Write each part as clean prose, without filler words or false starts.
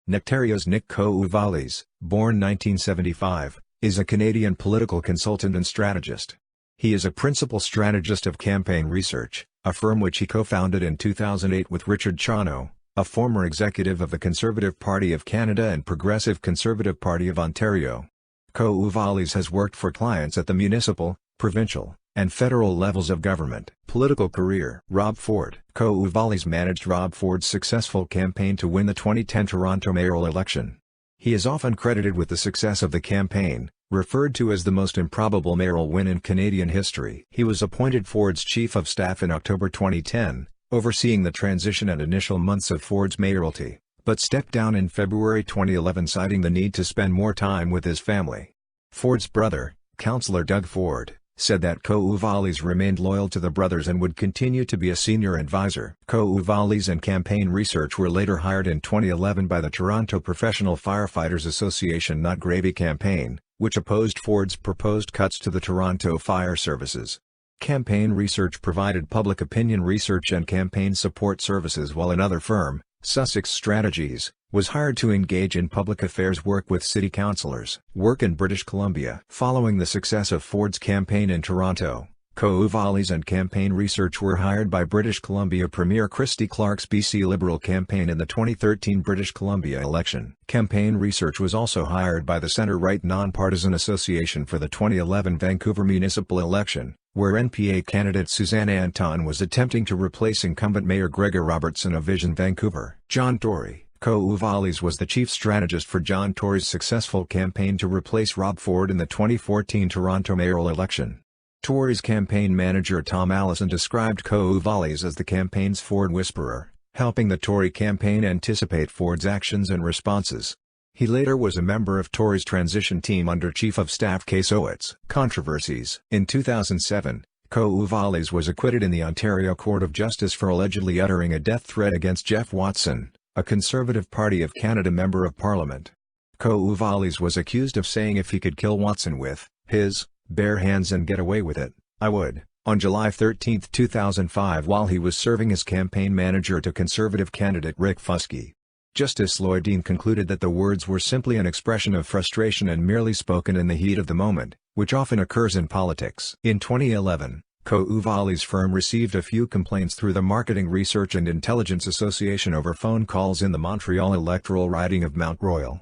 Nectario's Nick Kouvalis, born 1975, is a Canadian political consultant and strategist. He is a principal strategist of Campaign Research, a firm which he co-founded in 2008 with Richard Chano, a former executive of the Conservative Party of Canada and Progressive Conservative Party of Ontario. Kouvalis has worked for clients at the municipal, provincial, and federal levels of government. Political career. Rob Ford. Kouvalis managed Rob Ford's successful campaign to win the 2010 Toronto mayoral election. He is often credited with the success of the campaign, referred to as the most improbable mayoral win in Canadian history. He was appointed Ford's chief of staff in October 2010, overseeing the transition and initial months of Ford's mayoralty, but stepped down in February 2011 citing the need to spend more time with his family. Ford's brother, Councillor Doug Ford, said that Kouvalis remained loyal to the brothers and would continue to be a senior advisor. Kouvalis and Campaign Research were later hired in 2011 by the Toronto Professional Firefighters Association Not Gravy campaign, which opposed Ford's proposed cuts to the Toronto Fire Services. Campaign Research provided public opinion research and campaign support services while another firm, Sussex Strategies, was hired to engage in public affairs work with city councillors. Work in British Columbia. Following the success of Ford's campaign in Toronto, Kouvalis and Campaign Research were hired by British Columbia Premier Christy Clark's BC Liberal campaign in the 2013 British Columbia election. Campaign Research was also hired by the centre-right Nonpartisan Association for the 2011 Vancouver municipal election, where NPA candidate Suzanne Anton was attempting to replace incumbent Mayor Gregor Robertson of Vision Vancouver. John Tory. Kouvalis was the chief strategist for John Tory's successful campaign to replace Rob Ford in the 2014 Toronto mayoral election. Tory's campaign manager Tom Allison described Kouvalis as the campaign's Ford whisperer, helping the Tory campaign anticipate Ford's actions and responses. He later was a member of Tory's transition team under Chief of Staff Case Owitz. Controversies. In 2007, Kouvalis was acquitted in the Ontario Court of Justice for allegedly uttering a death threat against Jeff Watson, a Conservative Party of Canada Member of Parliament. Kouvalis was accused of saying if he could kill Watson with his bare hands and get away with it, I would, on July 13, 2005 while he was serving as campaign manager to Conservative candidate Rick Fusky. Justice Lloyd Dean concluded that the words were simply an expression of frustration and merely spoken in the heat of the moment, which often occurs in politics. In 2011, Kouvalis' firm received a few complaints through the Marketing Research and Intelligence Association over phone calls in the Montreal electoral riding of Mount Royal.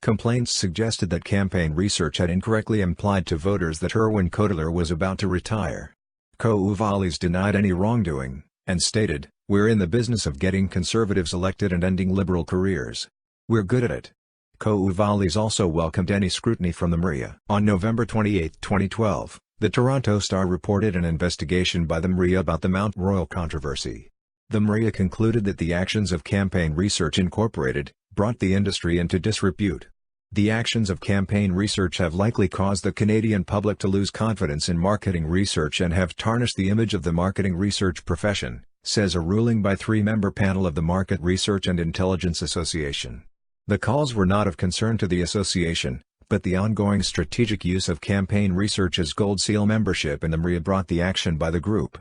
Complaints suggested that Campaign Research had incorrectly implied to voters that Irwin Cotler was about to retire. Kouvalis denied any wrongdoing, and stated, "We're in the business of getting Conservatives elected and ending Liberal careers. We're good at it." Kouvalis also welcomed any scrutiny from the MRIA. On November 28, 2012, the Toronto Star reported an investigation by the MRIA about the Mount Royal controversy. The MRIA concluded that the actions of Campaign Research Incorporated brought the industry into disrepute. The actions of Campaign Research have likely caused the Canadian public to lose confidence in marketing research and have tarnished the image of the marketing research profession, says a ruling by three-member panel of the Market Research and Intelligence Association. The calls were not of concern to the association, but the ongoing strategic use of Campaign Research's Gold Seal membership in the MRIA brought the action by the group.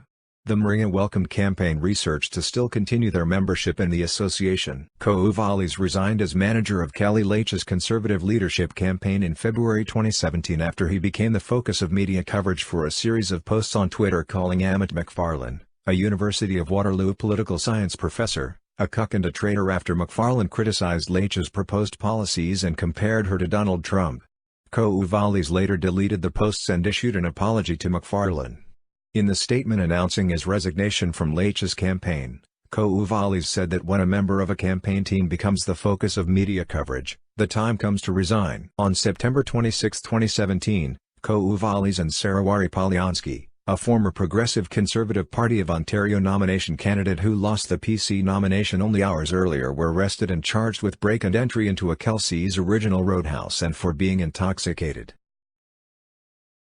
The MRIA welcomed Campaign Research to still continue their membership in the association. Kouvalis resigned as manager of Kelly Leitch's Conservative leadership campaign in February 2017 after he became the focus of media coverage for a series of posts on Twitter calling Amit McFarlane, a University of Waterloo political science professor, a cuck and a traitor after McFarlane criticized Leitch's proposed policies and compared her to Donald Trump. Kouvalis later deleted the posts and issued an apology to McFarlane. In the statement announcing his resignation from Leitch's campaign, Kouvalis said that when a member of a campaign team becomes the focus of media coverage, the time comes to resign. On September 26, 2017, Kouvalis and Sarawari Polyansky, a former Progressive Conservative Party of Ontario nomination candidate who lost the PC nomination only hours earlier, were arrested and charged with break and entry into a Kelsey's Original Roadhouse and for being intoxicated.